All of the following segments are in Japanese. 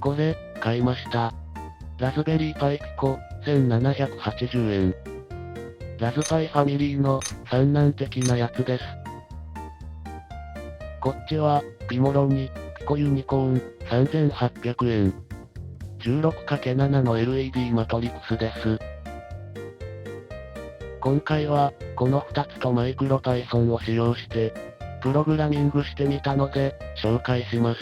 これ、買いました。ラズベリーパイピコ、1780円。ラズパイファミリーの、三男的なやつです。こっちは、ピモロニ、ピコユニコーン、3800円。16×7 の LED マトリクスです。今回は、この2つとマイクロ Python を使用して、プログラミングしてみたので、紹介します。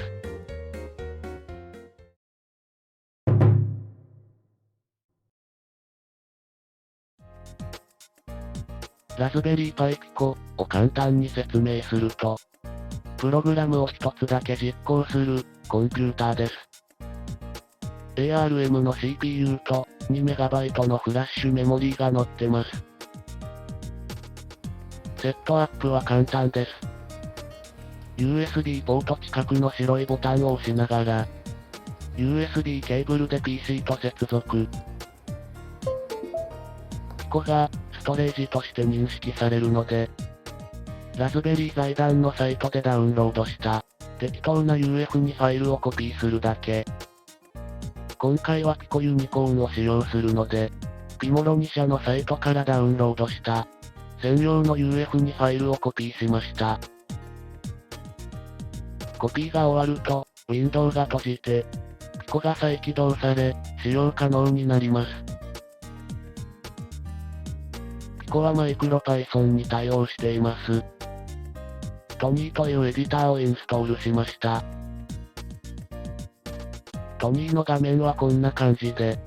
ラズベリーパイピコを簡単に説明すると、プログラムを一つだけ実行するコンピューターです。ARM の CPU と 2MB のフラッシュメモリーが載ってます。セットアップは簡単です。USB ポート近くの白いボタンを押しながら、USB ケーブルで PC と接続。ピコがストレージとして認識されるので、ラズベリー財団のサイトでダウンロードした適当な UF2 ファイルをコピーするだけ。今回はピコユニコーンを使用するので、ピモロニ社のサイトからダウンロードした専用の UF2 ファイルをコピーしました。コピーが終わると、ウィンドウが閉じて、ピコが再起動され、使用可能になります。ピコはマイクロ Python に対応しています。トニーというエディターをインストールしました。トニーの画面はこんな感じで、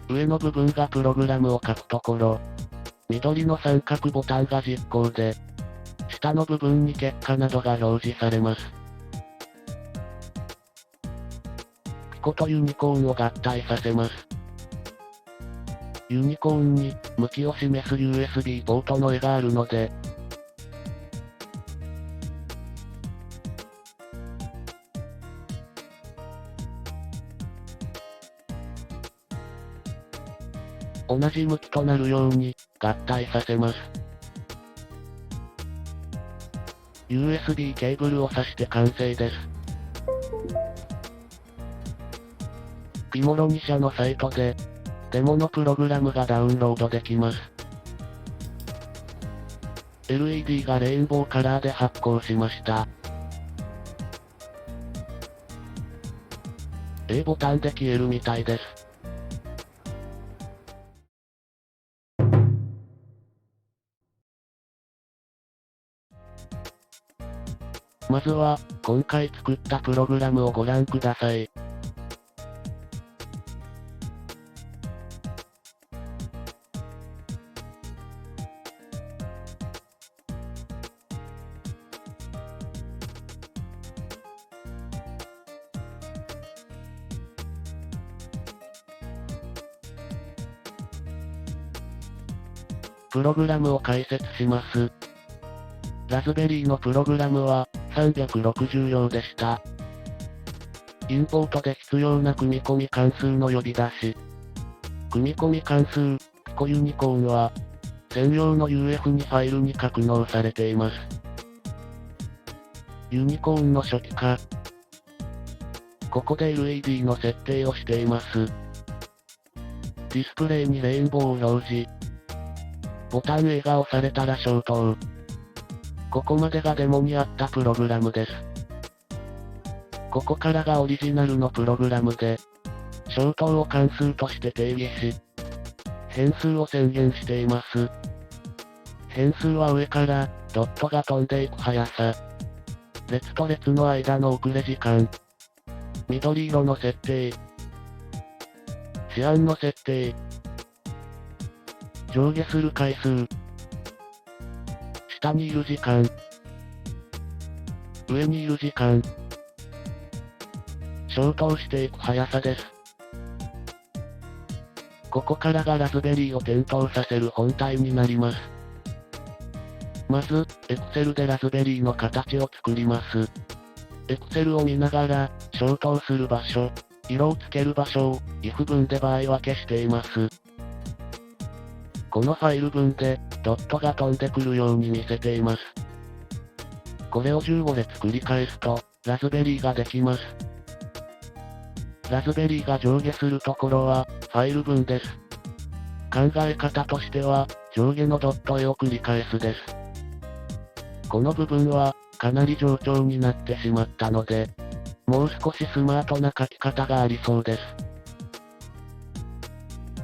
上の部分がプログラムを書くところ、緑の三角ボタンが実行で、下の部分に結果などが表示されます。ピコとユニコーンを合体させます。ユニコーンに向きを示す USB ポートの絵があるので、同じ向きとなるように合体させます。USB ケーブルを挿して完成です。ピモロニ社のサイトで、デモのプログラムがダウンロードできます。LED がレインボーカラーで発光しました。A ボタンで消えるみたいです。まずは、今回作ったプログラムをご覧ください。プログラムを解説します。ラズベリーのプログラムは360行でした。インポートで必要な組み込み関数の呼び出し。組み込み関数、ピコユニコーンは、専用の UF2 ファイルに格納されています。ユニコーンの初期化。ここで LED の設定をしています。ディスプレイにレインボーを表示。ボタン A が押されたら消灯。ここまでがデモにあったプログラムです。ここからがオリジナルのプログラムで、消灯を関数として定義し、変数を宣言しています。変数は上から、ドットが飛んでいく速さ。列と列の間の遅れ時間。緑色の設定。シアンの設定。上下する回数。下にいる時間。上にいる時間。消灯していく速さです。ここからがラズベリーを点灯させる本体になります。まず、Excel でラズベリーの形を作ります。Excel を見ながら、消灯する場所、色をつける場所を、if 文で場合分けしています。このファイル文で、ドットが飛んでくるように見せています。これを15列繰り返すと、ラズベリーができます。ラズベリーが上下するところは、ファイル分です。考え方としては、上下のドット絵を繰り返すです。この部分は、かなり冗長になってしまったので、もう少しスマートな書き方がありそうです。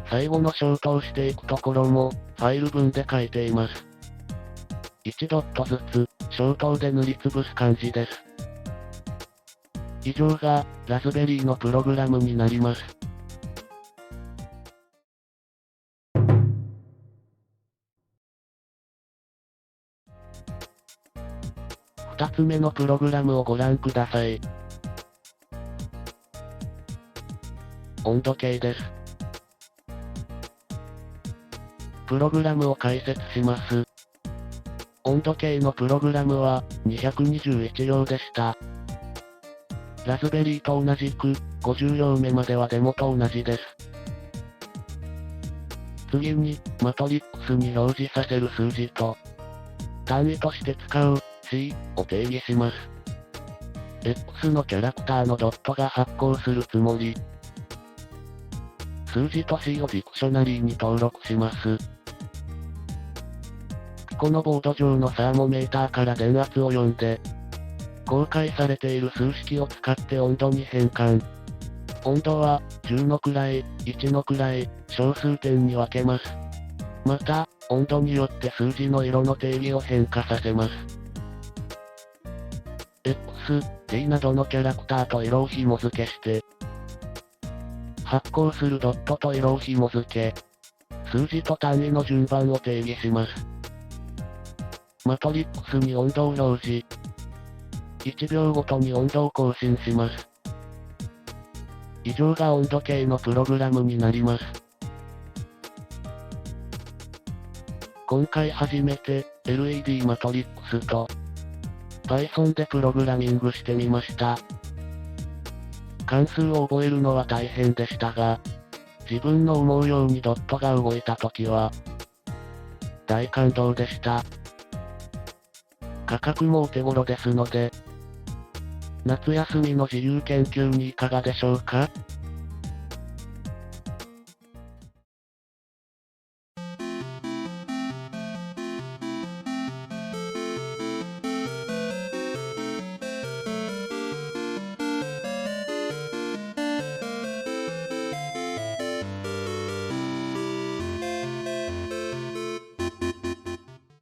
最後の消灯していくところも、ファイル分で書いています。1ドットずつ、消灯で塗りつぶす感じです。以上が、ラズベリーのプログラムになります。2つ目のプログラムをご覧ください。温度計です。プログラムを解説します。温度計のプログラムは、221行でした。ラズベリーと同じく、50行目まではデモと同じです。次に、マトリックスに表示させる数字と、単位として使う、C を定義します。X のキャラクターのドットが発行するつもり。数字と C をディクショナリーに登録します。ピコのボード上のサーモメーターから電圧を読んで、公開されている数式を使って温度に変換。温度は、10の位、1の位、小数点に分けます。また、温度によって数字の色の定義を変化させます。X、T などのキャラクターと色を紐付けして、発行するドットと色を紐付け、数字と単位の順番を定義します。マトリックスに温度を表示。1秒ごとに温度を更新します。以上が温度計のプログラムになります。今回初めて LED マトリックスと Python でプログラミングしてみました。関数を覚えるのは大変でしたが、自分の思うようにドットが動いたときは、大感動でした。価格もお手頃ですので、夏休みの自由研究にいかがでしょうか？